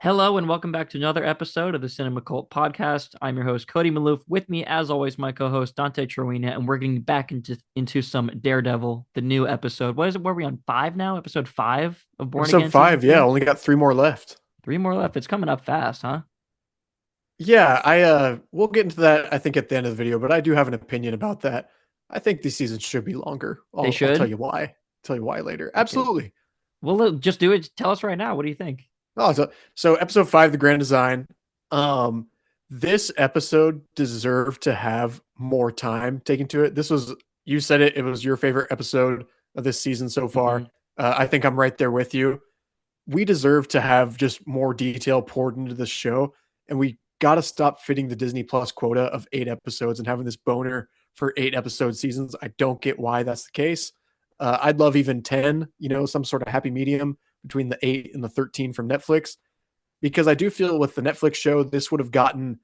Hello and welcome back to another episode of the Cinema Cult Podcast. I'm your host Cody Maloof. With me, as always, my co-host Dante Trowina, and we're getting back into some Daredevil, the new episode. What is it? Where are we on 5 now? Episode 5 of Born Episode Again season five, yeah, 2. only got three more left. 3 more left. It's coming up fast, huh? Yeah, I we'll get into that I think at the end of the video, but I do have an opinion about that. I think these seasons should be longer. They I'll tell should. you why. Tell you why later. Okay. Absolutely. Well, just do it. Tell us right now. What do you think? Oh, so episode 5, the grand design. Um this episode deserved to have more time taken to it. This was, you said it was your favorite episode of this season so far. Mhm. I think I'm right there with you. We deserve to have just more detail poured into the show, and we got to stop fitting the Disney Plus quota of 8 episodes and having this boner for 8 episode seasons. I don't get why that's the case. I'd love even 10, some sort of happy medium between the 8 and the 13 from Netflix, because I do feel with the Netflix show, this would have gotten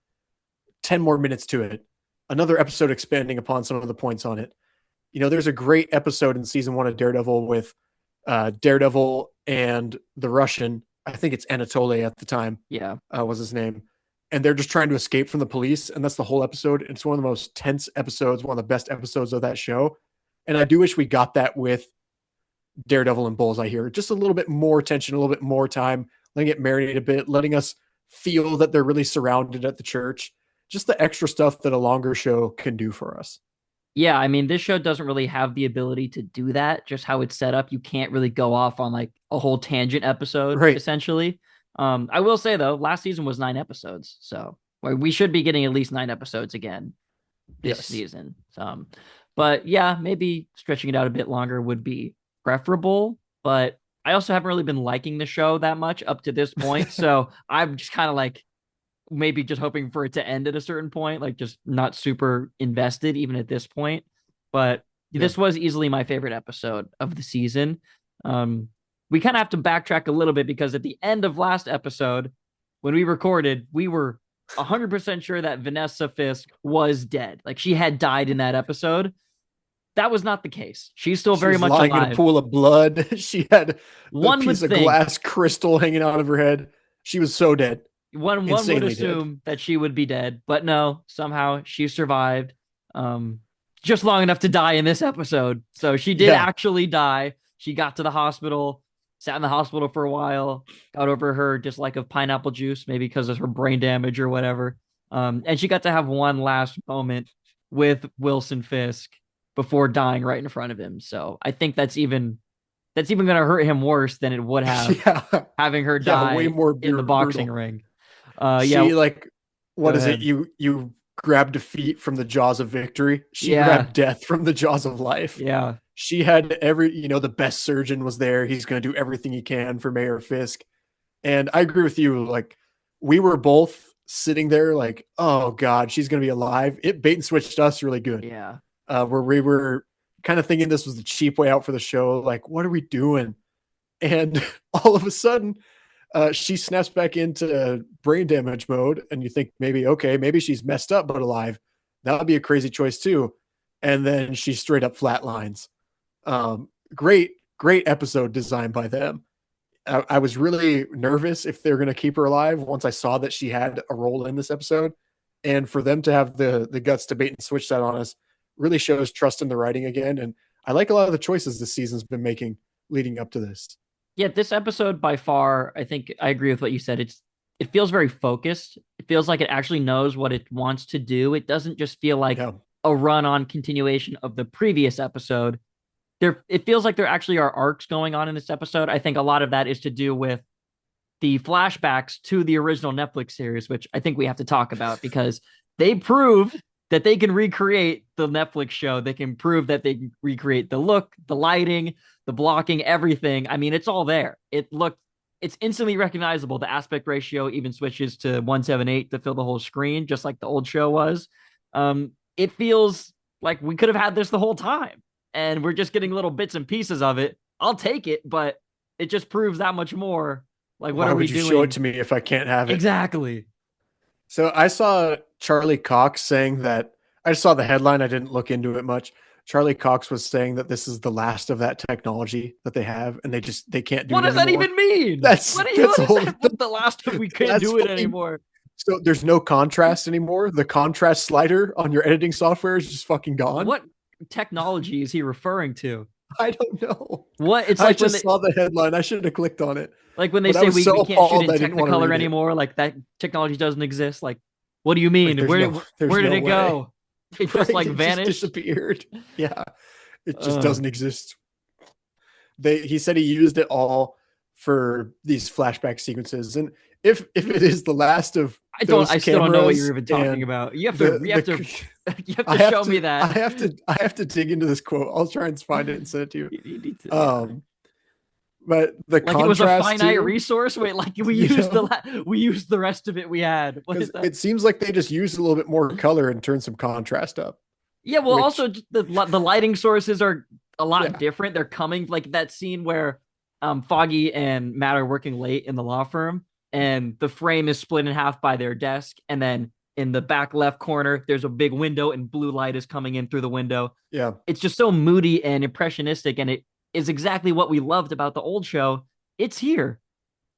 10 more minutes to it. Another episode expanding upon some of the points on it. There's a great episode in season 1 of Daredevil with Daredevil and the Russian. I think it's Anatoly at the time, Yeah. was his name. And they're just trying to escape from the police. And that's the whole episode. It's one of the most tense episodes, one of the best episodes of that show. And I do wish we got that with Daredevil and Bullseye here. Just a little bit more tension, a little bit more time, letting it marinate a bit, letting us feel that they're really surrounded at the church. Just the extra stuff that a longer show can do for us. Yeah, I mean, this show doesn't really have the ability to do that. Just how it's set up, you can't really go off on like a whole tangent episode, Right. essentially. I will say though, last season was 9 episodes, so we should be getting at least 9 episodes again this Yes. season. But yeah, maybe stretching it out a bit longer would be preferable. But I also haven't really been liking the show that much up to this point, so I'm just kind of like maybe just hoping for it to end at a certain point, like just not super invested even at this point. But Yeah. this was easily my favorite episode of the season. We kind of have to backtrack a little bit because at the end of last episode, when we recorded, we were 100% sure that Vanessa Fisk was dead. Like she had died in that episode. That was not the case. She's still She very was much lying in a alive. pool of blood. She had a One would piece of think glass crystal hanging out of her head. She was so dead, one would insanely dead. assume that she would be dead, but no, somehow she survived. Um, just long enough to die in this episode. So she did Yeah, actually die. She got to the hospital, sat in the hospital for a while, got over her dislike of pineapple juice, maybe because of her brain damage or whatever. And she got to have one last moment with Wilson Fisk before dying right in front of him. So I think that's even going to hurt him worse than it would have yeah, having her yeah. Way die more in the boxing brutal. ring. Yeah, She like, go what is it? ahead. You grabbed defeat from the jaws of victory. She Yeah, grabbed death from the jaws of life. yeah, She had the best surgeon was there. He's going to do everything he can for Mayor Fisk. And I agree with you. Like, we were both sitting there like, oh God, she's going to be alive. It bait and switched us really good. yeah. Where we were kind of thinking this was the cheap way out for the show. Like, what are we doing? And all of a sudden, she snaps back into brain damage mode, and you think maybe, okay, maybe she's messed up but alive. That would be a crazy choice too. And then she straight up flatlines. Great episode designed by them. I was really nervous if they're going to keep her alive once I saw that she had a role in this episode. And for them to have the guts to bait and switch that on us really shows trust in the writing again. And I like a lot of the choices this season's been making leading up to this. Yeah, this episode by far, I think I agree with what you said. It feels very focused. It feels like it actually knows what it wants to do. It doesn't just feel like Yeah. a run-on continuation of the previous episode. It feels like there actually are arcs going on in this episode. I think a lot of that is to do with the flashbacks to the original Netflix series, which I think we have to talk about because they proved that they can recreate the Netflix show. They can prove that they can recreate the look, the lighting, the blocking, everything. I mean, it's all there. It's instantly recognizable. The aspect ratio even switches to 178 to fill the whole screen, just like the old show was. It feels like we could have had this the whole time, and we're just getting little bits and pieces of it. I'll take it, but it just proves that much more. Like, what Why are we would you show it doing? to me if I can't have it? Exactly. So I saw Charlie Cox saying that, I just saw the headline. I didn't look into it much, Charlie Cox was saying that this is the last of that technology that they have, and they can't do What it does that anymore. even mean? That's What the is whole. that? What the last of we can't That's do it fucking. anymore? So there's no contrast anymore. The contrast slider on your editing software is just fucking gone. What technology is he referring to? I don't know. What it's I like when just they saw the headline. I should have clicked on it, like when they but I say was so we can't shoot appalled in I didn't want to Technicolor read it. anymore, like that technology doesn't exist. Like, what do you Like mean? there's no there's Where did no it way. go? It just Right? like It just vanished. disappeared. Yeah. It just Uh, doesn't exist. He said he used it all for these flashback sequences. And if it is the last of those I still don't know what you're cameras even talking and about. You have to the you have to show me that. I have to dig into this quote. I'll try and find it and send it to you. You need to, yeah. Um but the Like it was a contrast finite too, resource. Wait, like you know, we used the rest of it we had. What is because that? it seems like they just used a little bit more color and turned some contrast up, Yeah, well, which also the lighting sources are a lot yeah, different. They're coming like that scene where Foggy and Matt are working late in the law firm, and the frame is split in half by their desk, and then in the back left corner, there's a big window, and blue light is coming in through the window. yeah. It's just so moody and impressionistic, and it is exactly what we loved about the old show. It's here,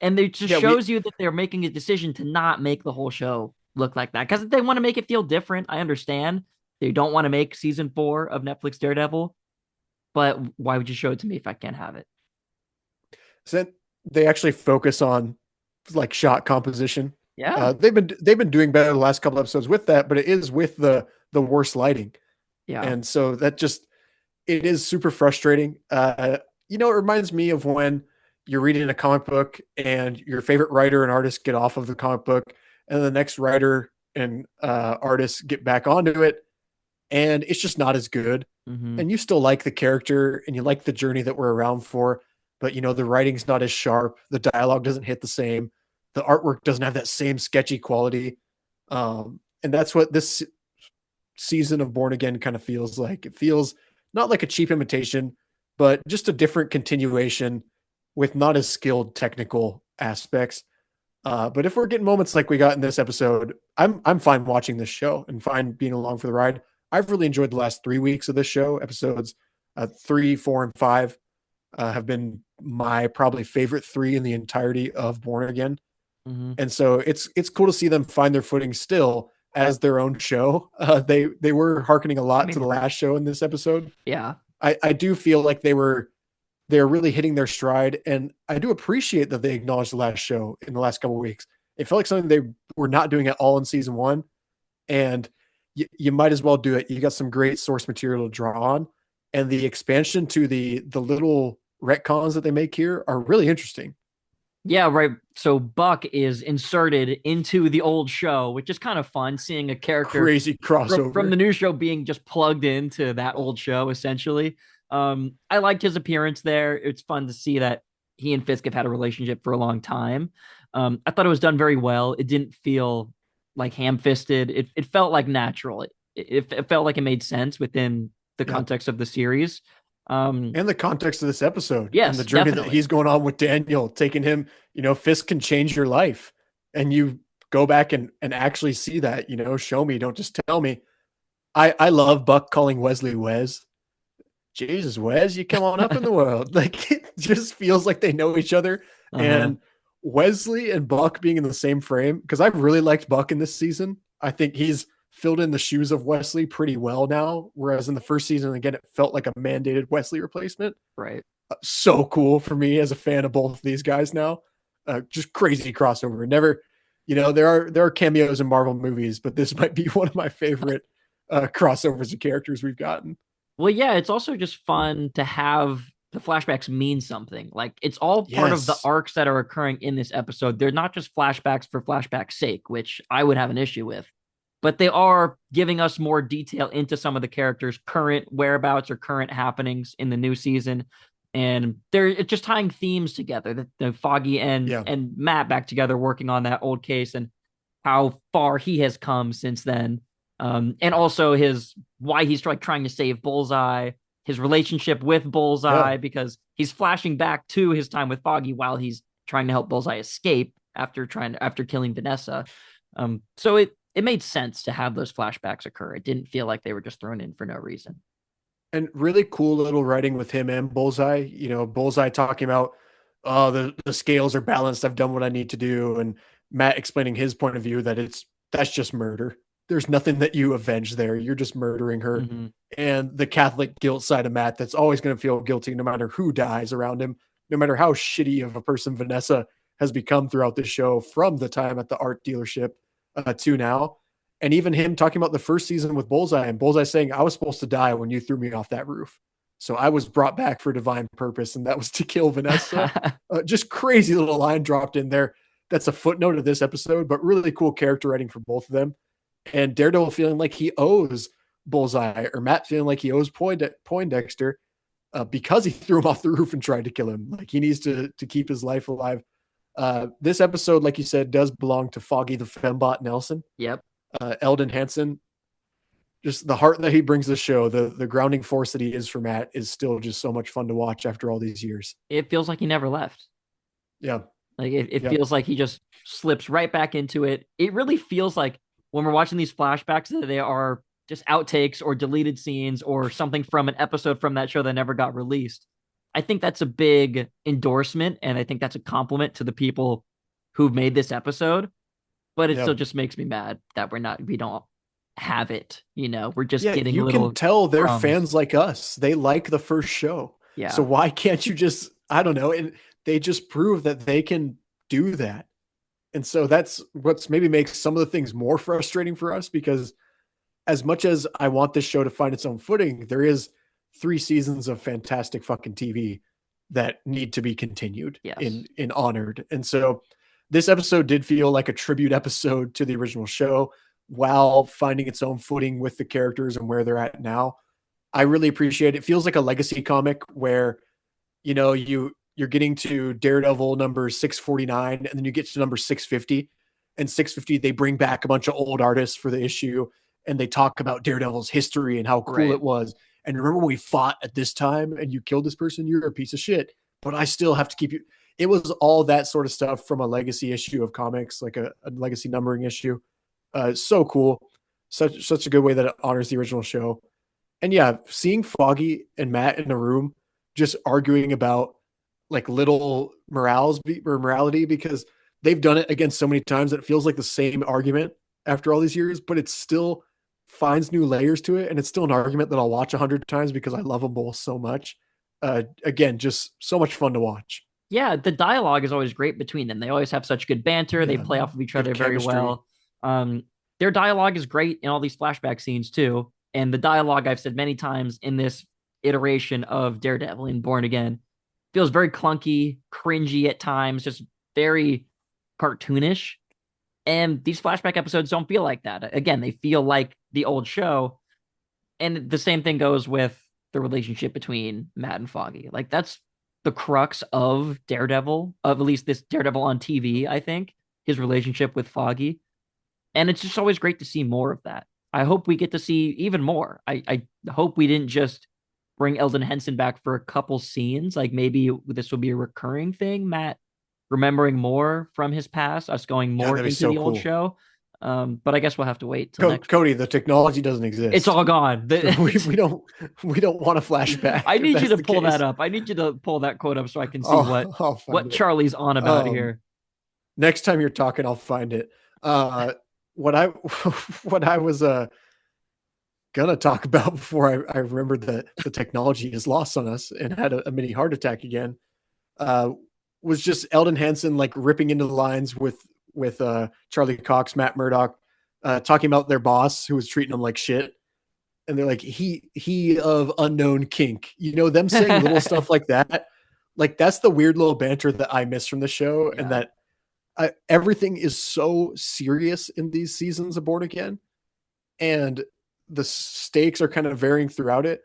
and it just Yeah, we shows you that they're making a decision to not make the whole show look like that because they want to make it feel different. I understand they don't want to make season 4 of Netflix Daredevil, but why would you show it to me if I can't have it? sent they actually focus on like shot composition. Yeah, They've been doing better the last couple episodes with that, but it is with the worst lighting, yeah. and so that just it is super frustrating. You know, it reminds me of when you're reading a comic book and your favorite writer and artist get off of the comic book, and the next writer and artist get back onto it, and it's just not as good. Mm-hmm. And you still like the character and you like the journey that we're around for, but you know the writing's not as sharp, the dialogue doesn't hit the same, the artwork doesn't have that same sketchy quality. And that's what this season of Born Again kind of feels like. It feels not like a cheap imitation, but just a different continuation with not as skilled technical aspects. But if we're getting moments like we got in this episode, I'm fine watching this show and fine being along for the ride. I've really enjoyed the last 3 weeks of this show. Episodes 3, 4, and 5 have been my probably favorite three in the entirety of Born Again, Mm-hmm. and so it's cool to see them find their footing still as their own show. They were hearkening a I lot to mean, the last show in this episode. yeah, I do feel like they're really hitting their stride, and I do appreciate that they acknowledged the last show in the last couple of weeks. It felt like something they were not doing at all in season one, and you might as well do it. You got some great source material to draw on, and the expansion to the little retcons that they make here are really interesting. yeah, right. So Buck is inserted into the old show, which is kind of fun seeing a character Crazy from crossover. the new show being just plugged into that old show essentially. I liked his appearance there. It's fun to see that he and Fisk have had a relationship for a long time. I thought it was done very well. It didn't feel like ham-fisted. It felt like natural. It felt like it made sense within the Yeah. context of the series. Um, And the context of this episode and the yes, journey that definitely. he's going on with Daniel, taking him, you know, Fisk can change your life. And you go back and actually see that, you know, show me, don't just tell me. I love Buck calling Wesley Wes. Jesus, Wes, you come on up in the world. Like it just feels like they know each other. Uh-huh. And Wesley and Buck being in the same frame, because I've really liked Buck in this season. I think he's filled in the shoes of Wesley pretty well now. Whereas in the first season, again, it felt like a mandated Wesley replacement. Right. So cool for me as a fan of both of these guys now. Just crazy crossover. Never, you know, there are cameos in Marvel movies, but this might be one of my favorite crossovers of characters we've gotten. Well, yeah, it's also just fun to have the flashbacks mean something. Like it's all part of the Yes. arcs that are occurring in this episode. They're not just flashbacks for flashback's sake, which I would have an issue with, but they are giving us more detail into some of the characters' current whereabouts or current happenings in the new season. And they're just tying themes together. The Foggy Yeah. and Matt back together working on that old case and how far he has come since then. And also his why he's like trying to save Bullseye, his relationship with Yeah. Bullseye, because he's flashing back to his time with Foggy while he's trying to help Bullseye escape after killing Vanessa. So it made sense to have those flashbacks occur. It didn't feel like they were just thrown in for no reason. And really cool little writing with him and Bullseye. Bullseye talking about, oh, the scales are balanced. I've done what I need to do. And Matt explaining his point of view that that's just murder. There's nothing that you avenge there. You're just murdering her. Mm-hmm. And the Catholic guilt side of Matt that's always going to feel guilty no matter who dies around him, no matter how shitty of a person Vanessa has become throughout the show from the time at the art dealership to now. And even him talking about the first season with Bullseye and Bullseye saying, I was supposed to die when you threw me off that roof. So I was brought back for divine purpose, and that was to kill Vanessa. Just crazy little line dropped in there. That's a footnote of this episode, but really cool character writing for both of them. And Daredevil feeling like he owes Bullseye, or Matt feeling like he owes Poindexter because he threw him off the roof and tried to kill him. Like he needs to keep his life alive. This episode, like you said, does belong to Foggy the Fembot Nelson. Yep. Eldon Hansen, just the heart that he brings to the show, the grounding force that he is for Matt is still just so much fun to watch after all these years. It feels like he never left. Yeah. Like it Yep. feels like he just slips right back into it. It really feels like when we're watching these flashbacks that they are just outtakes or deleted scenes or something from an episode from that show that never got released. I think that's a big endorsement, and I think that's a compliment to the people who've made this episode. But it still Yep. just makes me mad that we don't have it. We're just Yeah, getting you can little tell they're crumbs. fans like us. They like the first show. So Yeah. why can't you just, I don't know, and they just prove that they can do that. And so that's what's maybe makes some of the things more frustrating for us, because as much as I want this show to find its own footing, there is 3 seasons of fantastic fucking TV that need to be continued Yes. in honored. And so this episode did feel like a tribute episode to the original show while finding its own footing with the characters and where they're at now. I really appreciate it. It feels like a legacy comic where you're getting to Daredevil number 649 and then you get to number 650, and 650 they bring back a bunch of old artists for the issue and they talk about Daredevil's history and how cool Right. it was. And remember when we fought at this time and you killed this person, you're a piece of shit, but I still have to keep you. It was all that sort of stuff from a legacy issue of comics, like a legacy numbering issue. So cool. Such a good way that it honors the original show. And yeah, seeing Foggy and Matt in a room just arguing about like little morality, because they've done it again so many times that it feels like the same argument after all these years, but it still finds new layers to it, and it's still an argument that I'll watch 100 times because I love them both so much. Again, just so much fun to watch. Yeah, the dialogue is always great between them. They always have such good banter. They Yeah, play off of each good other very chemistry. well. Um, their dialogue is great in all these flashback scenes too. And the dialogue I've said many times in this iteration of Daredevil and Born Again feels very clunky, cringy at times, just very cartoonish. And these flashback episodes don't feel like that. Again, they feel like the old show. And the same thing goes with the relationship between Matt and Foggy. Like that's the crux of Daredevil, of at least this Daredevil on TV, I think, his relationship with Foggy. And it's just always great to see more of that. I hope we get to see even more. I hope we didn't just bring Eldon Henson back for a couple scenes. Like maybe this will be a recurring thing, Matt remembering more from his past, us going Yeah, more that'd be into so the old cool. show. But I guess we'll have to wait till next week. Cody, the technology doesn't It's exist. all gone. we don't we don't want a flashback I if need you that's to the pull that case. up. I need you to pull that quote up so I can see I'll what find it. Charlie's on about Um, here. Next time you're talking, I'll find it. What I what I was gonna talk about before I remembered that the technology is lost on us and had a mini heart attack again, uh, was just Eldon Hansen like ripping into the lines with Charlie Cox, Matt Murdock, talking about their boss who was treating them like shit. And they're like, he of unknown kink. Them saying little stuff like that. Like that's the weird little banter that I miss from the show, and Yeah. that everything is so serious in these seasons of Born Again, and the stakes are kind of varying throughout it.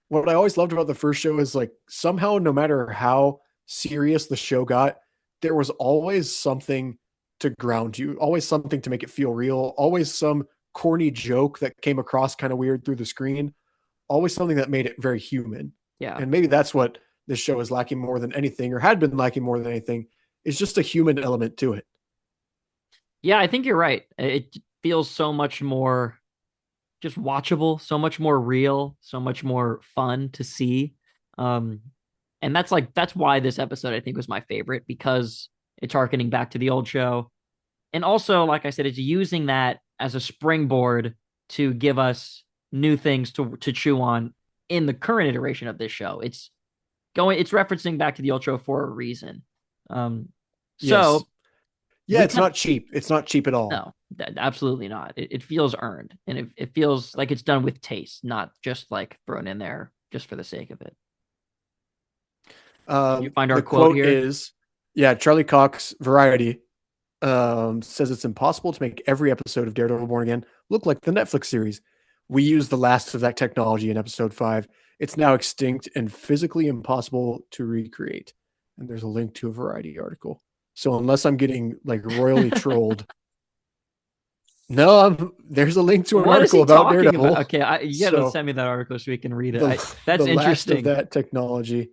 What I always loved about the first show is like somehow, no matter how serious the show got, there was always something to ground you, always something to make it feel real, always some corny joke that came across kind of weird through the screen, always something that made it very human. Yeah. And maybe that's what this show is lacking more than anything, or had been lacking more than anything, is just a human element to it. Yeah, I think you're right. It feels so much more just watchable, so much more real, so much more fun to see. Um, and that's why this episode I think was my favorite, because it's harkening back to the old show. And also, like I said, it's using that as a springboard to give us new things to chew on in the current iteration of this show. It's referencing back to the old show for a reason. Um, Yes. so Yeah, we it's kind not cheap. It's not cheap at all. no, absolutely not. It feels earned, and it feels like it's done with taste, not just like thrown in there just for the sake of it. Did you find our The quote quote here? is, yeah, Charlie Cox Variety says it's impossible to make every episode of Daredevil Born Again look like the Netflix series. We used the last of that technology in episode 5. It's now extinct and physically impossible to recreate. And there's a link to a Variety article. So unless I'm getting like royally trolled, no, there's a link to an What is article he about talking about? Daredevil. Okay, you gotta So send me that article so we can read it. the That's the last of interesting. that technology.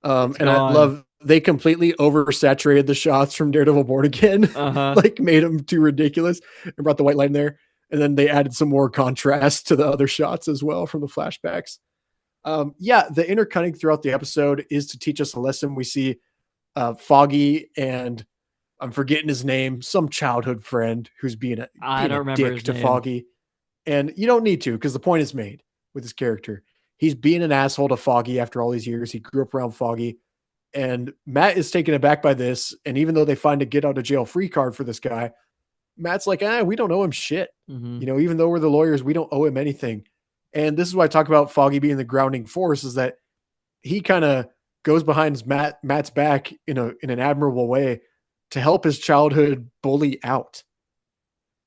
It's And I gone. love they completely oversaturated the shots from Daredevil Born Again, Uh huh. like made them too ridiculous and brought the white light in there. And then they added some more contrast to the other shots as well from the flashbacks. Yeah, the intercutting throughout the episode is to teach us a lesson. We see Foggy and I'm forgetting his name, some childhood friend who's I being don't a remember dick his to name. Foggy. And you don't need to because the point is made with his character. He's being an asshole to Foggy after all these years. He grew up around Foggy. And Matt is taken aback by this. And even though they find a get out of jail free card for this guy, Matt's like, we don't owe him shit. Mm-hmm. Even though we're the lawyers, we don't owe him anything. And this is why I talk about Foggy being the grounding force, is that he kind of goes behind Matt's back in an admirable way to help his childhood bully out.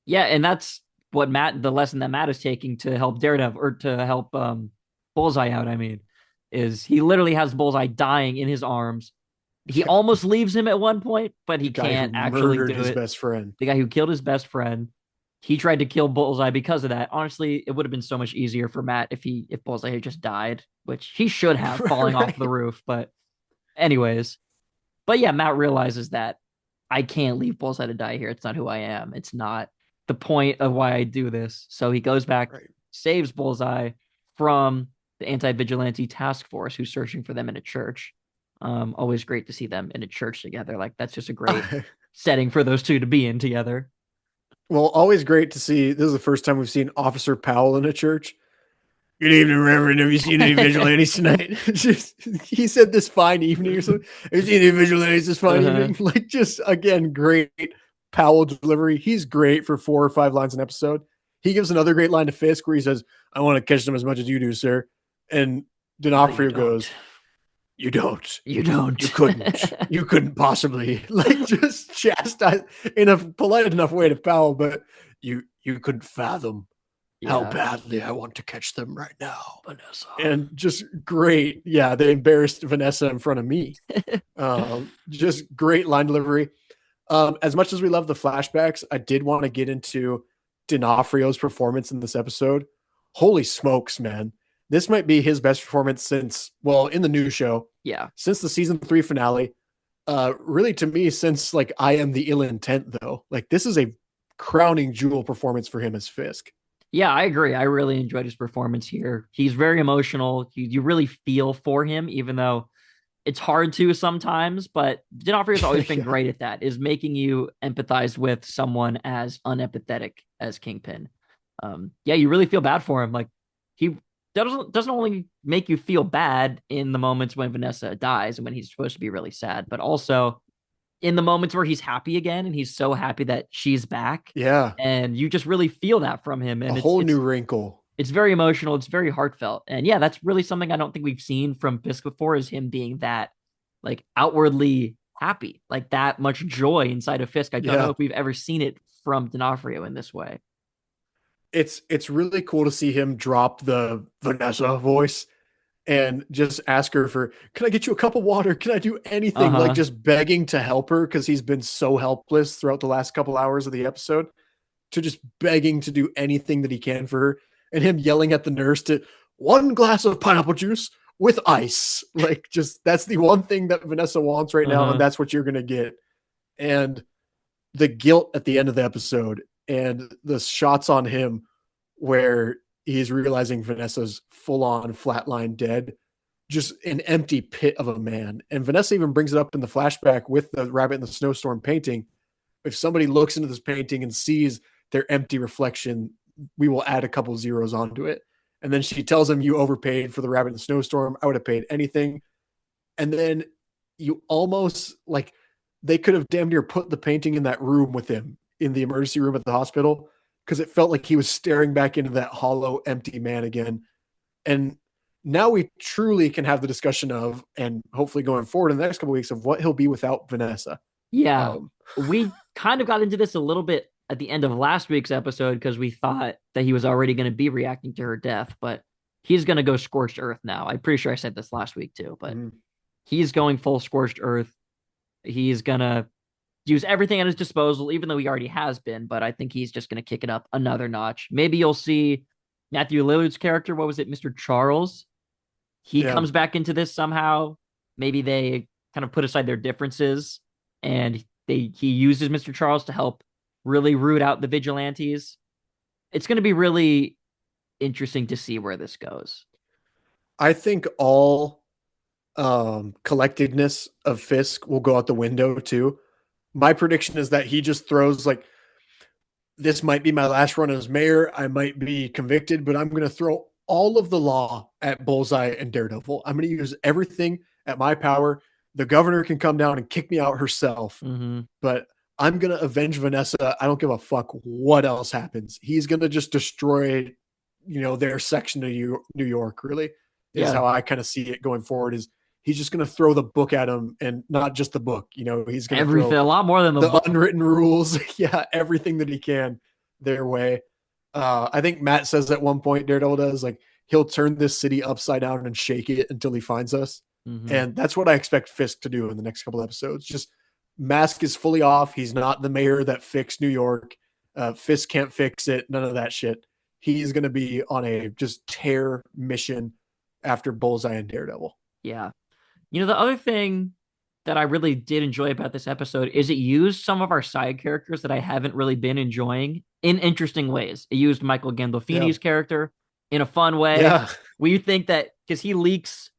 Yeah, and that's the lesson that Matt is taking to help Daredevil or to help Bullseye out. I mean, is he literally has Bullseye dying in his arms. He Yeah. almost leaves him at one point, but The he guy who can't actually murdered do his it. best friend. The guy who killed his best friend, he tried to kill Bullseye because of that. Honestly, it would have been so much easier for Matt if Bullseye had just died, which he should have falling off the Right. roof. But anyways, but yeah, Matt realizes that I can't leave Bullseye to die here. It's not who I am. It's not the point of why I do this. So he goes back, Right. saves Bullseye from the anti-vigilante task force who's searching for them in a church. Always great to see them in a church together. Like that's just a great setting for those two to be in together. Well, always great to see. This is the first time we've seen Officer Powell in a church. Good evening, Reverend. Have you seen any vigilantes tonight? He said this fine evening or something. Have you seen any vigilantes this fine Uh-huh. evening? Like, just again, great Powell delivery. He's great for 4 or 5 lines an episode. He gives another great line to Fisk where he says, I want to catch them as much as you do, sir. And No, you D'Onofrio don't. goes, You don't. You don't. You couldn't. You couldn't possibly. Like, just chastise in a polite enough way to Powell, but you couldn't fathom how Yeah. badly I want to catch them right now. Vanessa. And just great. Yeah, they embarrassed Vanessa in front of me. Just great line delivery. As much as we love the flashbacks, I did want to get into D'Onofrio's performance in this episode. Holy smokes, man. This might be his best performance in the new show, Yeah. since the season 3 finale. Really to me, since like I Am the Ill Intent, though. Like, this is a crowning jewel performance for him as Fisk. Yeah, I agree. I really enjoyed his performance here. He's very emotional. You really feel for him, even though it's hard to sometimes. But D'Onofrio's always been Yeah. great at that, is making you empathize with someone as unempathetic as Kingpin. Yeah, you really feel bad for him. Like he doesn't only make you feel bad in the moments when Vanessa dies and when he's supposed to be really sad, but also in the moments where he's happy again and he's so happy that she's back, Yeah. and you just really feel that from him, A and whole new wrinkle. it's very emotional, it's very heartfelt, and yeah, that's really something I don't think we've seen from Fisk before, is him being that like outwardly happy, like that much joy inside of Fisk. I don't know Yeah. if we've ever seen it from D'Onofrio in this way. It's really cool to see him drop the Vanessa voice and just ask her for, can I get you a cup of water? Can I do anything? Like, Uh-huh. just begging to help her because he's been so helpless throughout the last couple hours of the episode, to just begging to do anything that he can for her. And him yelling at the nurse to, 1 glass of pineapple juice with ice. Like, just that's the one thing that Vanessa wants right now, and Uh-huh. that's what you're gonna get. And the guilt at the end of the episode and the shots on him where he's realizing Vanessa's full on flatline dead, just an empty pit of a man. And Vanessa even brings it up in the flashback with the rabbit in the snowstorm painting. If somebody looks into this painting and sees their empty reflection, we will add a couple zeros onto it. And then she tells him, "You overpaid for the rabbit in the snowstorm. I would have paid anything." And then you almost like they could have damn near put the painting in that room with him in the emergency room at the hospital because it felt like he was staring back into that hollow, empty man again. And now we truly can have the discussion of, and hopefully going forward in the next couple of weeks, of what he'll be without Vanessa. Yeah. Um, We kind of got into this a little bit at the end of last week's episode because we thought that he was already going to be reacting to her death, but he's going to go scorched earth now. I'm pretty sure I said this last week too, but he's going full scorched earth. He's going to use everything at his disposal, even though he already has been, but I think he's just going to kick it up another notch. Maybe you'll see Matthew Lillard's character. What was it? Mr. Charles. He yeah, comes back into this somehow. Maybe they kind of put aside their differences and he uses Mr. Charles to help really root out the vigilantes. It's going to be really interesting to see where this goes. I think all collectedness of Fisk will go out the window too. My prediction is that he just throws like, this might be my last run as mayor. I might be convicted, but I'm going to throw all of the law at Bullseye and Daredevil. I'm going to use everything at my power. The governor can come down and kick me out herself, but I'm going to avenge Vanessa. I don't give a fuck what else happens. He's going to just destroy, their section of New York, really, is how I kind of see it going forward. Is he's just going to throw the book at him, and not just the book. He's going to Everything, throw a lot more than the book. unwritten rules. Yeah, everything that he can their way. I think Matt says at one point, Daredevil does, like, he'll turn this city upside down and shake it until he finds us. And that's what I expect Fisk to do in the next couple episodes. Just mask is fully off. He's not the mayor that fixed New York. Fisk can't fix it. None of that shit. He's going to be on a just tear mission after Bullseye and Daredevil. Yeah. The other thing that I really did enjoy about this episode is it used some of our side characters that I haven't really been enjoying in interesting ways. It used Michael Gandolfini's character in a fun way. Yeah. Where you think that because he leaks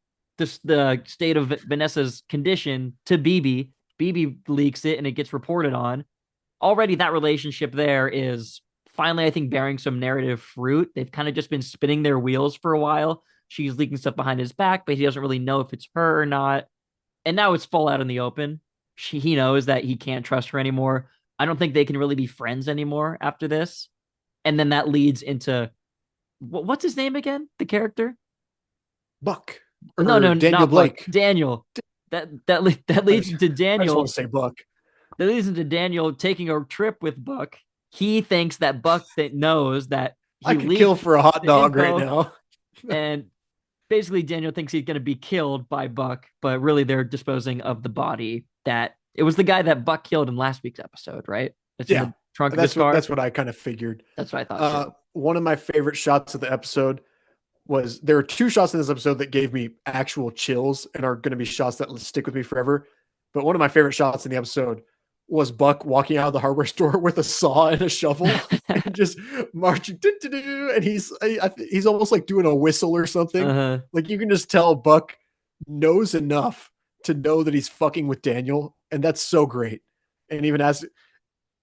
the state of Vanessa's condition to BB, BB leaks it and it gets reported on. Already that relationship there is finally, I think, bearing some narrative fruit. They've kind of just been spinning their wheels for a while. She's leaking stuff behind his back, but he doesn't really know if it's her or not. And now it's full out in the open. He knows that he can't trust her anymore. I don't think they can really be friends anymore after this. And then that leads into what's his name again? The character? Buck. No, Daniel not Blake. Buck. Daniel. That leads into Daniel. I just want to say Buck. That leads into Daniel taking a trip with Buck. He thinks that Buck knows that I could kill for a hot dog right now. And basically Daniel thinks he's going to be killed by Buck, but really they're disposing of the body that it was the guy that Buck killed in last week's episode, right? It's in the trunk of his car. That's what I kind of figured. That's what I thought. One of my favorite shots of the episode was there were two shots in this episode that gave me actual chills and are going to be shots that stick with me forever. But one of my favorite shots in the episode was Buck walking out of the hardware store with a saw and a shovel and just marching. And he's almost like doing a whistle or something. Like you can just tell Buck knows enough to know that he's fucking with Daniel. And that's so great. And even as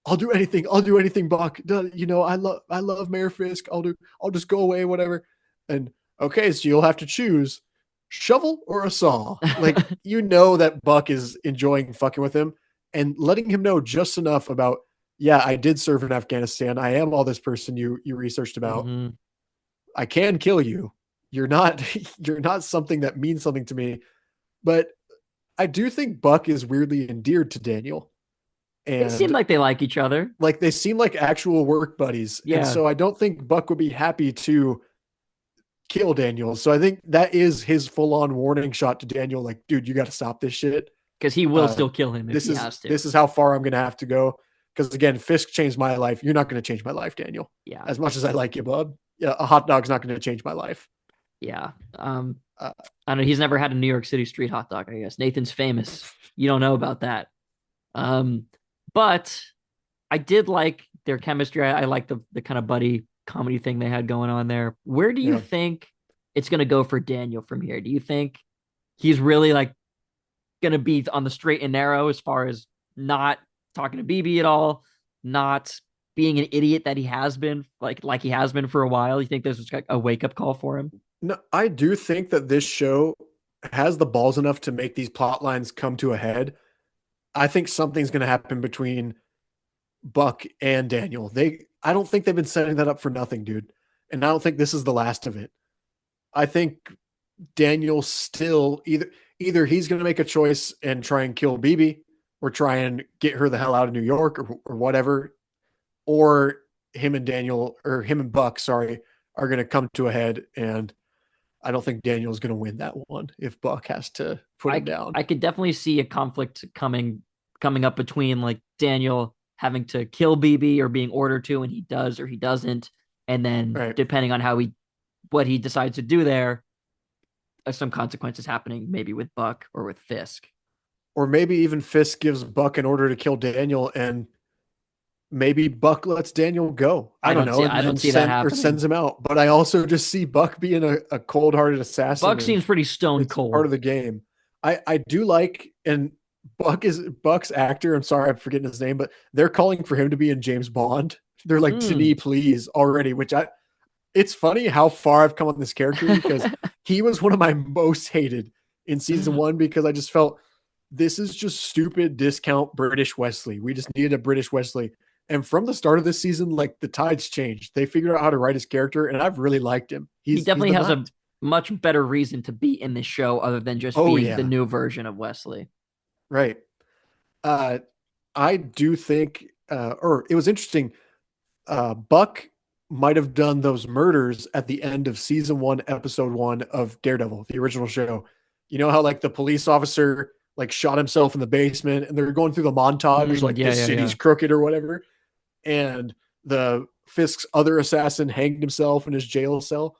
I'll do anything, Buck. I love Mayor Fisk. I'll just go away, whatever. And okay, so you'll have to choose shovel or a saw. Like, that Buck is enjoying fucking with him and letting him know just enough about, yeah, I did serve in Afghanistan. I am all this person you researched about. I can kill you. You're not something that means something to me. But I do think Buck is weirdly endeared to Daniel. And they seem like they like each other. Like they seem like actual work buddies. Yeah. And so I don't think Buck would be happy to kill Daniel. So I think that is his full-on warning shot to Daniel. Like, dude, you got to stop this shit. Because he will still kill him if he has to. This is how far I'm going to have to go. Because again, Fisk changed my life. You're not going to change my life, Daniel. Yeah. As much as I like you, bub. Yeah, a hot dog's not going to change my life. Yeah. I don't know. He's never had a New York City street hot dog, I guess. Nathan's famous. You don't know about that. But I did like their chemistry. I like the kind of buddy comedy thing they had going on there. Where do you Yeah. think it's going to go for Daniel from here? Do you think he's really like going to be on the straight and narrow as far as not talking to BB at all, not being an idiot that he has been like he has been for a while? You think this is like a wake up call for him? No, I do think that this show has the balls enough to make these plot lines come to a head. I think something's going to happen between Buck and Daniel. I don't think they've been setting that up for nothing, dude. And I don't think this is the last of it. I think Daniel still either he's going to make a choice and try and kill BB or try and get her the hell out of New York or whatever, or him and Buck, sorry, are going to come to a head. And I don't think Daniel's going to win that one if Buck has to put him down. I could definitely see a conflict coming up between like Daniel having to kill BB or being ordered to, and he does or he doesn't, and then Right. depending on what he decides to do there, some consequences happening maybe with Buck or with Fisk. Or maybe even Fisk gives Buck an order to kill Daniel and maybe Buck lets Daniel go. I don't know, I don't and see that happening. sends him out. But I also just see Buck being a cold-hearted assassin, Buck and seems pretty stone it's part cold. of the game. I do like, and Buck's actor. I'm sorry, I'm forgetting his name, but they're calling for him to be in James Bond. They're like, Mm. Denis, please, already. It's funny how far I've come on this character because he was one of my most hated in season one because I just felt this is just stupid discount British Wesley. We just needed a British Wesley. And from the start of this season, like the tides changed. They figured out how to write his character, and I've really liked him. He He's definitely the has a knight. much better reason to be in this show other than just Oh being the yeah, new version of Wesley. right. Uh, I do think, or it was interesting. Buck might have done those murders at the end of season one, episode one of Daredevil, the original show. You know how like the police officer like shot himself in the basement, and they're going through the montage like Yeah, this yeah, city's yeah. crooked or whatever, and the Fisk's other assassin hanged himself in his jail cell.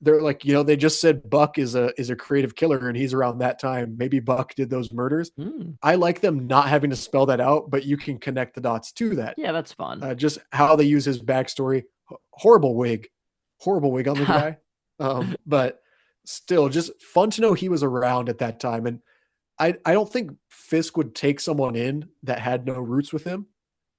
They're like, they just said Buck is a creative killer, and he's around that time. Maybe Buck did those murders. Mm. I like them not having to spell that out, but you can connect the dots to that. Yeah, that's fun. Just how they use his backstory. Horrible wig on the guy. But still, just fun to know he was around at that time. And I don't think Fisk would take someone in that had no roots with him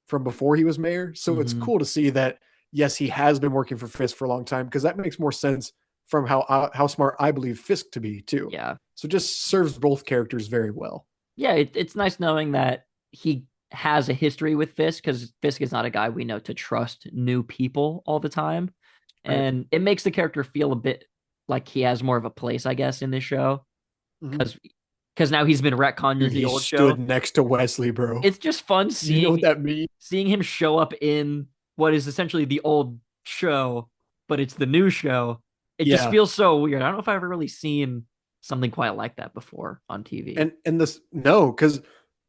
from before he was mayor. So it's Mm-hmm. cool to see that, yes, he has been working for Fisk for a long time because that makes more sense from how smart I believe Fisk to be too. Yeah. So just serves both characters very well. Yeah, it's nice knowing that he has a history with Fisk because Fisk is not a guy we know to trust new people all the time. Right. And it makes the character feel a bit like he has more of a place, I guess, in this show. Mm-hmm. Because now he's been retconned Dude, into the he old show. stood next to Wesley, bro. It's just fun You know what that means? seeing him show up in what is essentially the old show, but it's the new show. It just Yeah. feels so weird. I don't know if I've ever really seen something quite like that before on TV. And this no, because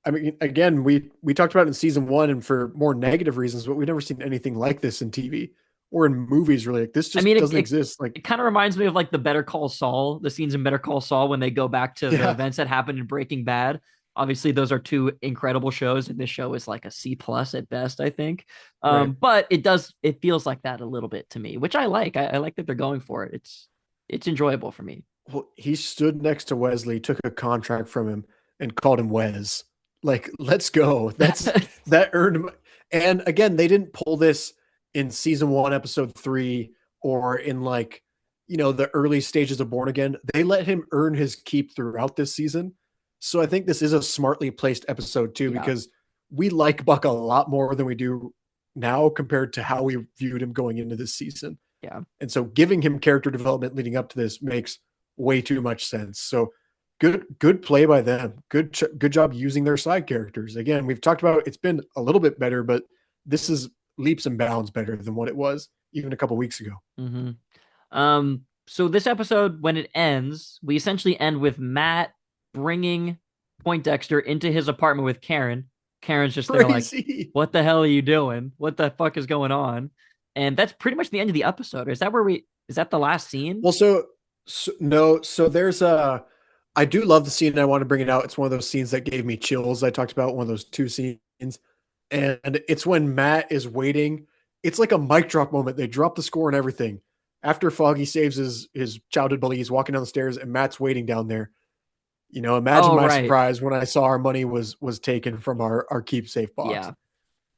I mean, again, we talked about it in season one, and for more negative reasons, but we've never seen anything like this in TV or in movies. Really, like this I just mean, doesn't exist. Like, it kind of reminds me of like the Better Call Saul, the scenes in Better Call Saul when they go back to the yeah, events that happened in Breaking Bad. Obviously, those are two incredible shows, and this show is like a C plus at best, I think. right. But it feels like that a little bit to me, which I like. I like that they're going for it. It's enjoyable for me. Well, he stood next to Wesley, took a contract from him, and called him Wes. Like, let's go. That earned him. And again, they didn't pull this in season one, episode 3, or in like, the early stages of Born Again. They let him earn his keep throughout this season. So I think this is a smartly placed episode too, Yeah, because we like Buck a lot more than we do now compared to how we viewed him going into this season. yeah. And so giving him character development leading up to this makes way too much sense. So good play by them. Good job using their side characters. Again, we've talked about it's been a little bit better, but this is leaps and bounds better than what it was even a couple weeks ago. Mm-hmm. So this episode, when it ends, we essentially end with Matt bringing Poindexter into his apartment with Karen. Karen's just there like, Crazy. what the hell are you doing? What the fuck is going on? And that's pretty much the end of the episode. Is that the last scene? Well, so no, so there's a I do love the scene and I want to bring it out. It's one of those scenes that gave me chills. I talked about one of those two scenes. And it's when Matt is waiting. it's like a mic drop moment. They drop the score and everything. After Foggy saves his childhood buddy, he's walking down the stairs and Matt's waiting down there. You know, imagine Oh, my right. surprise when I saw our money was taken from our keep safe box. Yeah.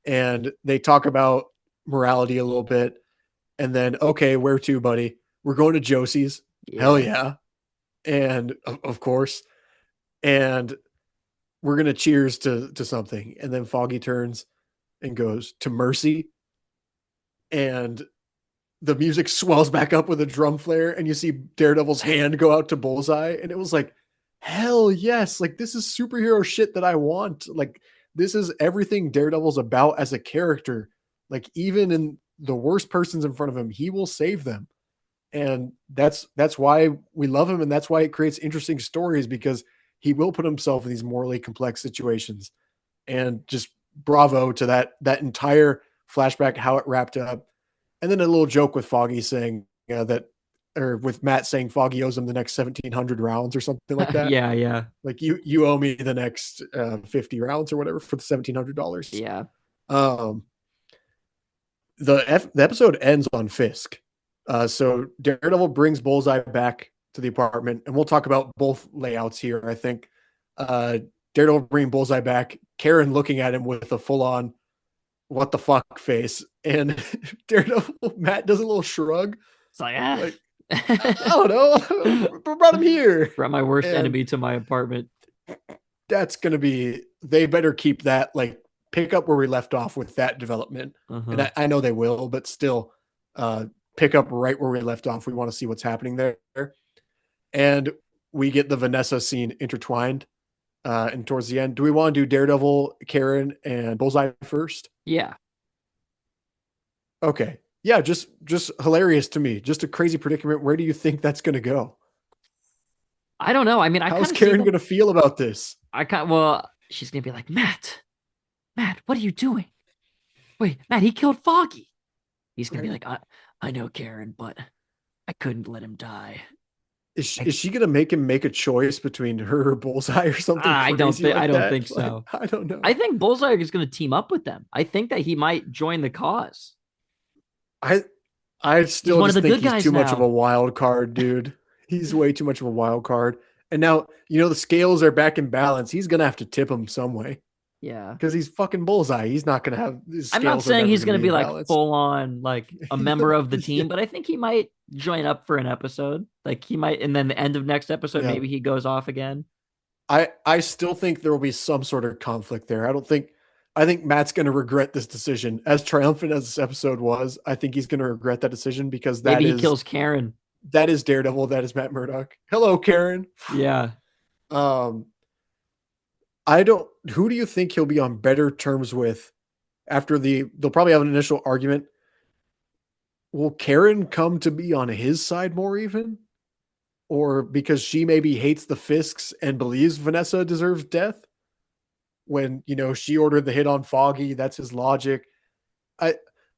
And they talk about morality a little bit. And then, okay, where to, buddy? We're going to Josie's. Hell Yeah. yeah. And of course. And we're gonna cheers to something. And then Foggy turns and goes to Mercy. And the music swells back up with a drum flare, and you see Daredevil's hand go out to Bullseye. And it was like, hell yes, like this is superhero shit that I want. Like this is everything Daredevil's about as a character. Like even in the worst persons in front of him, he will save them. And that's why we love him, and that's why it creates interesting stories, because he will put himself in these morally complex situations. And just bravo to that entire flashback, how it wrapped up. And then a little joke with Foggy saying that, or with Matt saying Foggy owes him the next 1,700 rounds or something like that. Yeah, yeah. Like you owe me the next 50 rounds or whatever for the $1,700. Yeah. Um, the episode ends on Fisk. So Daredevil brings Bullseye back to the apartment, and we'll talk about both layouts here. I think Daredevil bringing Bullseye back, Karen looking at him with a full on "what the fuck" face, and Daredevil Matt does a little shrug, It's like, ah. like I don't know, brought him here, Brought my worst and enemy to my apartment. that's gonna be. They better keep that, like pick up where we left off with that development, and Uh-huh. I know they will, but still, pick up right where we left off. We want to see what's happening there, and we get the Vanessa scene intertwined. And towards the end, do we want to do Daredevil, Karen, and Bullseye first? Yeah. Okay. Yeah, just hilarious to me. Just a crazy predicament. Where do you think that's going to go? I don't know. I mean, I How's kind of see Karen them. going to feel about this? Well, she's gonna be like, Matt, what are you doing? Wait, Matt, he killed Foggy. He's gonna be Right? like, I know, Karen, but I couldn't let him die. Is she going to make him make a choice between her or Bullseye or something crazy I like don't that? think Like, so. I don't know. I think Bullseye is gonna team up with them. I think that he might join the cause. I I He's still one of just the think good he's guys too much of a now. wild card, dude. He's way too much of a wild card. And now, the scales are back in balance. He's going to have to tip him some way, Yeah. because he's fucking Bullseye. He's not going to have his I'm not scales are saying never he's going to gonna be be in like balance. full on like a member of the Yeah, team, but I think he might join up for an episode. Like he might, and then the end of next episode, yeah. maybe he goes off again. I still think there will be some sort of conflict there. I think Matt's going to regret this decision. As triumphant as this episode was, I think he's going to regret that decision, because Maybe he kills Karen. that is Daredevil, that is Matt Murdock. Hello, Karen. Yeah. Um, I don't. Who do you think he'll be on better terms with after they'll probably have an initial argument? Will Karen come to be on his side more even? Or because she maybe hates the Fisks and believes Vanessa deserves death when, she ordered the hit on Foggy, that's his logic. I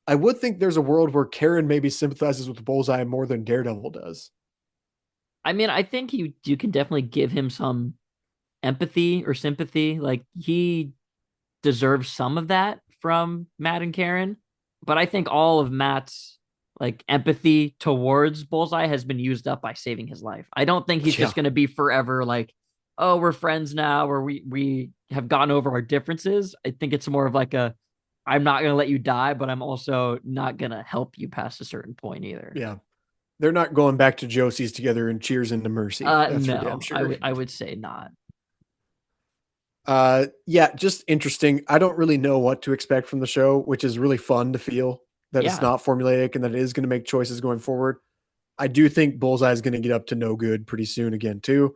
I would think there's a world where Karen maybe sympathizes with Bullseye more than Daredevil does. I mean, I think you can definitely give him some empathy or sympathy. Like he deserves some of that from Matt and Karen. But I think all of Matt's like empathy towards Bullseye has been used up by saving his life. I don't think he's Yeah. just gonna be forever like, oh, we're friends now, or we have gotten over our differences. I think it's more of like a I'm not gonna let you die, but I'm also not gonna help you past a certain point either. Yeah. They're not going back to Josie's together and cheers into mercy. That's for damn No, sure. I would say not. Yeah, just interesting. I don't really know what to expect from the show, which is really fun to feel that it's Yeah. not formulaic and that it is going to make choices going forward. I do think Bullseye is going to get up to no good pretty soon again too,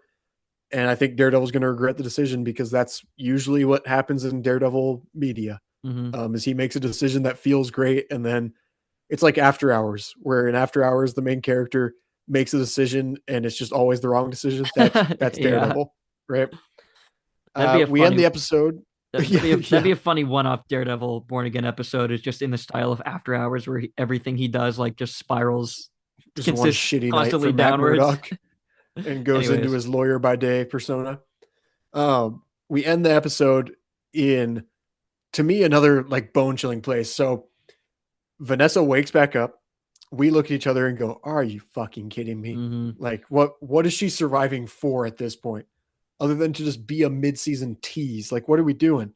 and I think Daredevil's going to regret the decision, because that's usually what happens in Daredevil media. Mm-hmm. Is he makes a decision that feels great, and then it's like After Hours, where in After Hours the main character makes a decision and it's just always the wrong decision. That's Yeah. Daredevil, right? That'd be a We end funny the episode. Yeah, that'd be yeah. a funny one-off Daredevil Born Again episode. Is just in the style of After Hours, where everything he does like just spirals Just one consist shitty night for constantly Matt downwards. Murdock, and goes into Anyways, his lawyer by day persona. We end the episode in, to me, another like bone chilling place. So Vanessa wakes back up. We look at each other and go, "Are you fucking kidding me? Mm-hmm. Like, what is she surviving for at this point, other than to just be a mid-season tease? Like, what are we doing?"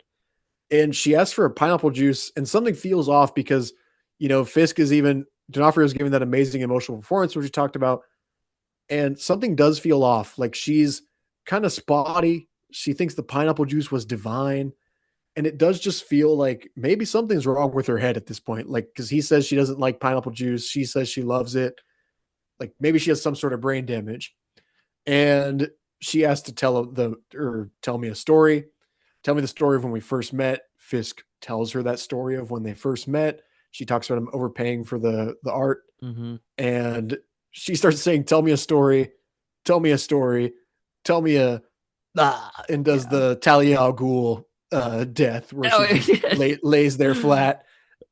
And she asks for a pineapple juice, and something feels off because, Fisk is even D'Onofrio is giving that amazing emotional performance, which we talked about, and something does feel off. Like she's kind of spotty. She thinks the pineapple juice was divine. And it does just feel like maybe something's wrong with her head at this point. Like, because he says she doesn't like pineapple juice. She says she loves it. Like, maybe she has some sort of brain damage. And she has to tell me a story. Tell me the story of when we first met. Fisk tells her that story of when they first met. She talks about him overpaying for the art. Mm-hmm. And she starts saying, "Tell me a story. Tell me a story. Tell me a," and does Yeah. the Talia al Ghul death where Oh, she just lays there flat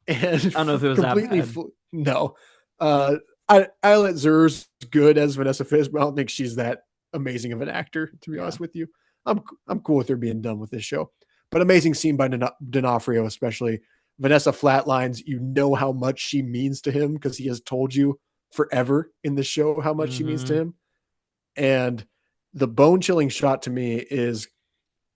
and I don't know if it was that completely bad. no. Uh, I let Zer's good as Vanessa Fisk, but I don't think she's that amazing of an actor. To be Yeah. honest with you, I'm cool with her being done with this show. But amazing scene by D'Onofrio, especially Vanessa flatlines. You know how much she means to him because he has told you forever in the show how much she means to Mm-hmm. him. And the bone chilling shot to me is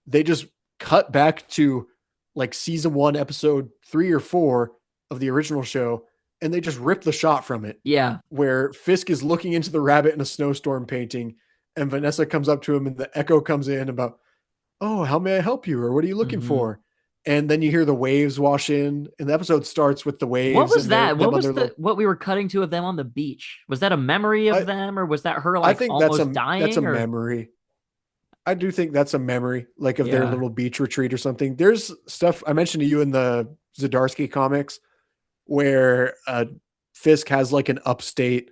they just cut back to like season 1, episode 3 or 4 of the original show, and they just rip the shot from it Yeah. where Fisk is looking into the rabbit in a snowstorm painting, and Vanessa comes up to him, and the echo comes in about, "Oh, how may I help you?" or "What are you looking Mm-hmm. for?" And then you hear the waves wash in, and the episode starts with the What waves was and that? them What on was their little. what we were cutting to of them on the beach? Was that a memory of I them, or was that her I like think almost that's a dying? Or memory. I do think that's a memory, like of their yeah, little beach retreat or something. There's stuff I mentioned to you in the Zdarsky comics where Fisk has like an upstate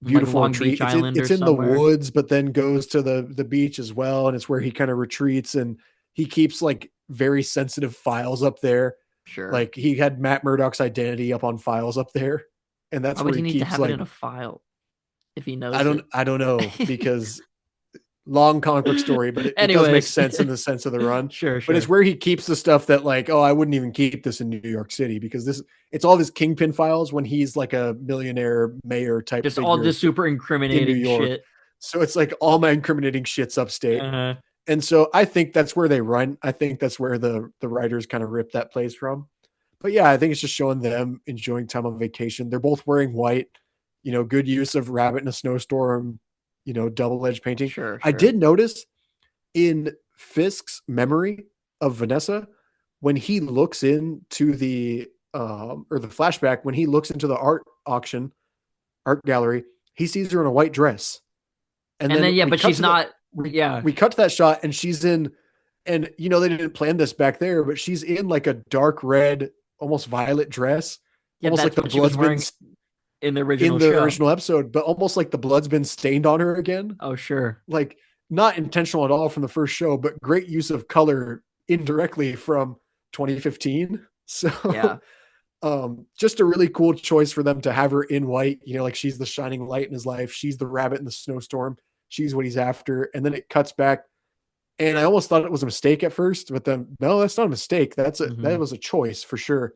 like beautiful Long retreat. Beach Island or It's in the somewhere. woods, but then goes to the beach as well, and it's where he kind of retreats, and he keeps like very sensitive files up there. Sure. Like he had Matt Murdock's identity up on files up there, and Why that's would where he he need to keeps have it in like a file if he knows it? I don't know because long comic book story, but it does make Anyways, sense in the sense of the run. sure, But it's sure. where he keeps the stuff that like, oh, I wouldn't even keep this in New York City because this it's all of his kingpin files when he's like a millionaire mayor type Just all figure this super in New incriminating York. shit. So it's like all my incriminating shit's upstate. Uh, And so I think that's where they run. I think that's where the writers kind of rip that place from. But yeah, I think it's just showing them enjoying time on vacation. They're both wearing white, good use of rabbit in a snowstorm, double-edged painting. sure, I sure. did notice in Fisk's memory of Vanessa, when he looks into the or the flashback, when he looks into the art gallery, he sees her in a white dress. And And then then yeah, but she's not. Yeah, we cut to that shot and she's in, and they didn't plan this back there, but she's in like a dark red, almost violet dress, yeah, almost like that's the what she was blood's been wearing in the in original the show. original episode, but almost like the blood's been stained on her again. Oh, sure. Like not intentional at all from the first show, but great use of color indirectly from 2015. Yeah. So just a really cool choice for them to have her in white, like she's the shining light in his life. She's the rabbit in the snowstorm. She's what he's after. And then it cuts back. And I almost thought it was a mistake at first, but then no, that's not a mistake. Mm-hmm. That was a choice for sure.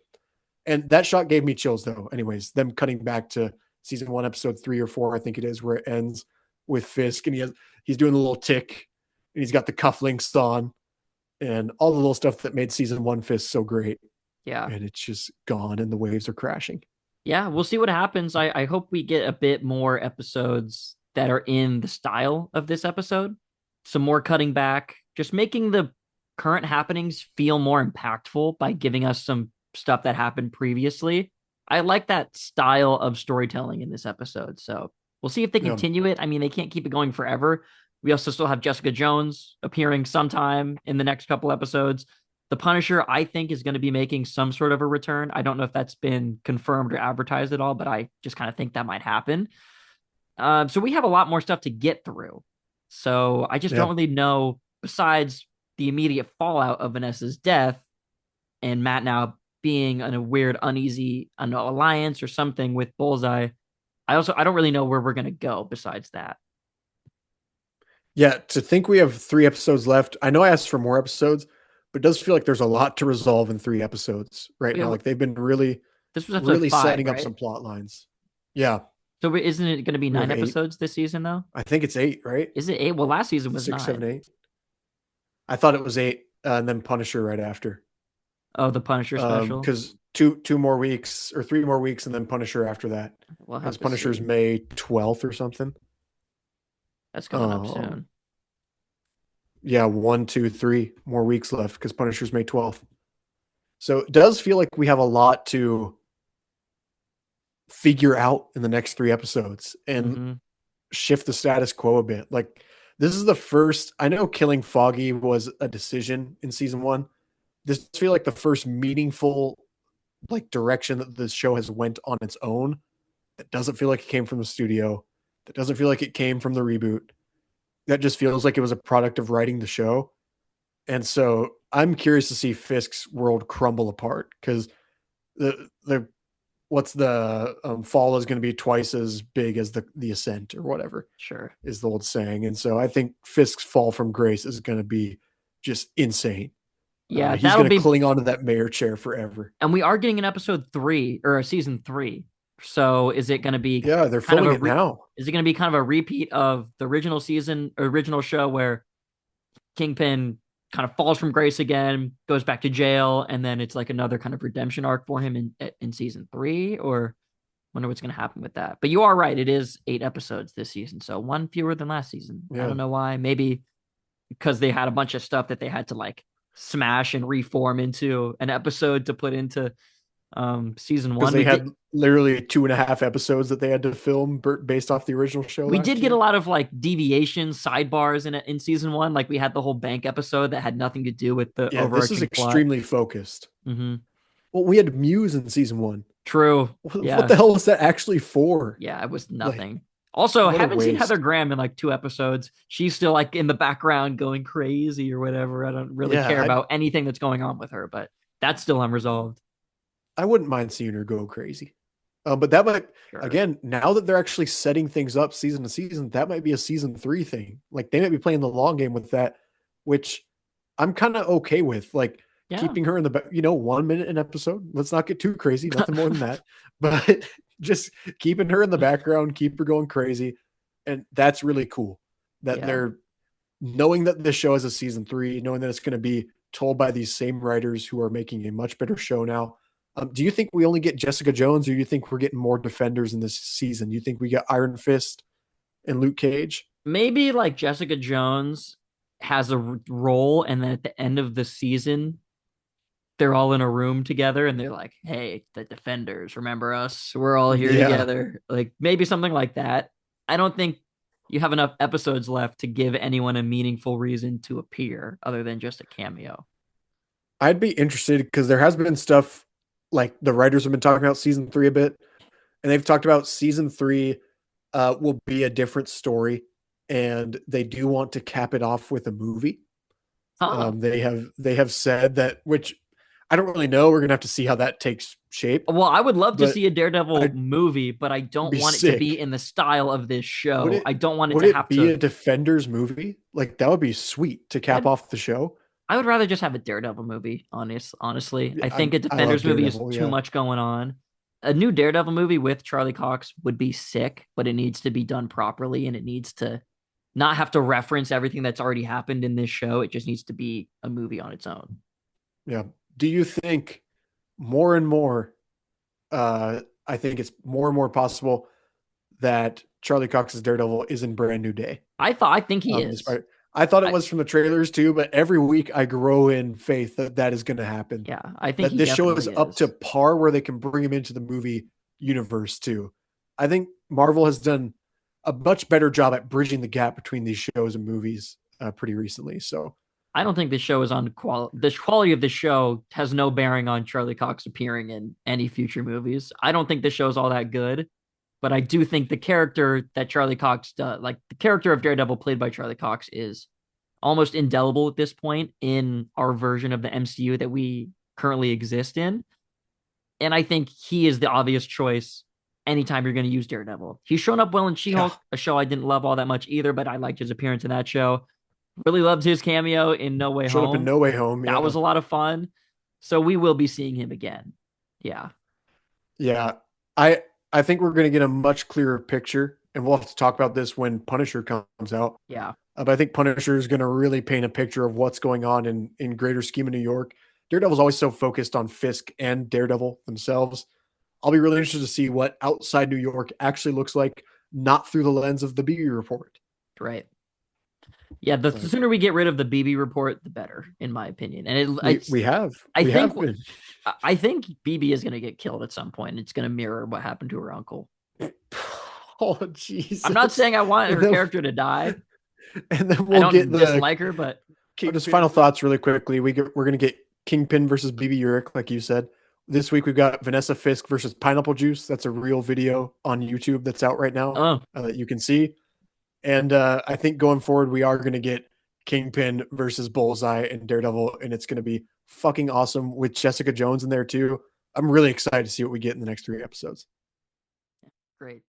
And that shot gave me chills though. Anyways, them cutting back to season 1, episode 3 or 4, I think it is, where it ends with Fisk and he's doing a little tick and he's got the cufflinks on and all the little stuff that made season 1 Fisk so great. Yeah. And it's just gone and the waves are crashing. Yeah, we'll see what happens. I hope we get a bit more episodes that are in the style of this episode. Some more cutting back, just making the current happenings feel more impactful by giving us some stuff that happened previously. I like that style of storytelling in this episode. So we'll see if they Yeah. continue it. I mean, they can't keep it going forever. We also still have Jessica Jones appearing sometime in the next couple episodes. The Punisher, I think, is going to be making some sort of a return. I don't know if that's been confirmed or advertised at all, but I just kind of think that might happen. So we have a lot more stuff to get through. So I just Yeah. don't really know, besides the immediate fallout of Vanessa's death and Matt now being in a weird, uneasy alliance or something with Bullseye. I don't really know where we're going to go besides that. Yeah. To think we have 3 episodes left. I know I asked for more episodes, but it does feel like there's a lot to resolve in 3 episodes right now. Yeah, Like they've been really This was episode really 5, setting up right? some plot lines. Yeah, So isn't it going to be we nine have 8. episodes this season though? I think it's 8, right? Is it 8? Well, last season was 6, 7, 9. 8. I thought it was 8, and then Punisher right after. Oh, the Punisher special. Because two more weeks or 3 more weeks, and then Punisher after that. We'll have Because to Punisher's see. May 12th or something. That's coming up Um, soon. yeah, 1, 2, 3 more weeks left because Punisher's May 12th. So it does feel like we have a lot to figure out in the next 3 episodes and Hmm. shift the status quo a bit. Like this is the first. I know killing Foggy was a decision in season 1. This feel like the first meaningful like direction that this show has went on its own. That doesn't feel like it came from the studio. That doesn't feel like it came from the reboot. That just feels like it was a product of writing the show. And so I'm curious to see Fisk's world crumble apart because the what's the fall is going to be twice as big as the ascent or whatever Sure. is the old saying. And so I think Fisk's fall from grace is going to be just insane. Yeah, He's that'll going to be. cling on to that mayor chair forever. And we are getting an episode 3 or a season 3. So is it going to be Yeah, they're kind of filming it now. is it going to be kind of a repeat of the original season, original show where Kingpin kind of falls from grace again, goes back to jail, and then it's like another kind of redemption arc for him in season 3? Or wonder what's going to happen with that. But you are right; it is 8 episodes this season, so one fewer than last season. I Yeah, don't know why. Maybe because they had a bunch of stuff that they had to like smash and reform into an episode to put into season because 1. they had literally 2.5 episodes that they had to film based off the original show We did last get a year. lot of like deviations, sidebars in season 1. Like we had the whole bank episode that had nothing to do with the Yeah, this is overarching plot. extremely focused. Mm-hmm. Well, we had Muse in season 1. True. What Yeah. the hell was that actually for? Yeah, it was Like, nothing. Also, what a haven't seen Heather waste. Graham in like 2 episodes. She's still like in the background going crazy or whatever. I don't really Yeah, care about anything that's going on with her, but that's still unresolved. I wouldn't mind seeing her go crazy. But that might, Sure. again, now that they're actually setting things up season to season, that might be a season 3 thing. Like they might be playing the long game with that, which I'm kind of okay with. Like Yeah. keeping her in the, 1 minute an episode. Let's not get too crazy, nothing more than that. But just keeping her in the background, keep her going crazy. And that's really cool that Yeah. they're knowing that this show is a season 3, knowing that it's going to be told by these same writers who are making a much better show now. Do you think we only get Jessica Jones, or do you think we're getting more defenders in this season? Do you think we got Iron Fist and Luke Cage? Maybe like Jessica Jones has a role, and then at the end of the season, they're all in a room together and they're like, hey, the defenders, remember us? We're all here Yeah, together. Like maybe something like that. I don't think you have enough episodes left to give anyone a meaningful reason to appear other than just a cameo. I'd be interested because there has been stuff like the writers have been talking about season 3 a bit, and they've talked about season 3 will be a different story, and they do want to cap it off with a movie. Huh. They have said that, which I don't really know. We're gonna have to see how that takes shape, Well, I would love to but see a Daredevil I'd movie, but I don't be want it to be sick. in the style of this Would show. it I don't want it would to it have be to. a Defenders movie? Like that would be sweet to cap That off the show. I would rather just have a Daredevil movie. Honestly, I think a I love Defenders movie is Daredevil. too Yeah, much going on. A new Daredevil movie with Charlie Cox would be sick, but it needs to be done properly, and it needs to not have to reference everything that's already happened in this show. It just needs to be a movie on its own. yeah. Do you think more and more? I think it's more and more possible that Charlie Cox's Daredevil is in Brand New Day. I think he is. Despite I thought it I, was from the trailers too, but every week I grow in faith that that is going to happen. yeah, I think That he this show is definitely up to is. par where they can bring him into the movie universe too. I think Marvel has done a much better job at bridging the gap between these shows and movies pretty recently. So I don't think the show is on quality. The quality of the show has no bearing on Charlie Cox appearing in any future movies. I don't think the show's all that good, but I do think the character that Charlie Cox does, like the character of Daredevil played by Charlie Cox, is almost indelible at this point in our version of the MCU that we currently exist in. And I think he is the obvious choice anytime you're going to use Daredevil. He's shown up well in She yeah, Hulk, a show I didn't love all that much either, but I liked his appearance in that show. Really loved his cameo in No Way showed up in Home. No Way Home. That Yeah, was a lot of fun. So we will be seeing him again. Yeah. Yeah, I I think we're going to get a much clearer picture, and we'll have to talk about this when Punisher comes out. Yeah, But I think Punisher is going to really paint a picture of what's going on in greater scheme of New York. Daredevil's always so focused on Fisk and Daredevil themselves. I'll be really interested to see what outside New York actually looks like, not through the lens of the BB report. right. Yeah, the But sooner we get rid of the BB report, the better, in my opinion. And we we have I we think, have been. I think BB is going to get killed at some point. It's going to mirror what happened to her uncle. Oh I'm not Jesus! saying I want And her then character to die. and then I we'll get don't the dislike her, but just Kingpin. final thoughts really quickly. We're gonna get Kingpin versus BB Urich, like you said. This week we've got Vanessa Fisk versus Pineapple Juice. That's a real video on YouTube that's out right now oh, that you can see. And I think going forward we are gonna get Kingpin versus Bullseye and Daredevil, and it's gonna be fucking awesome with Jessica Jones in there too. I'm really excited to see what we get in the next 3 episodes. great.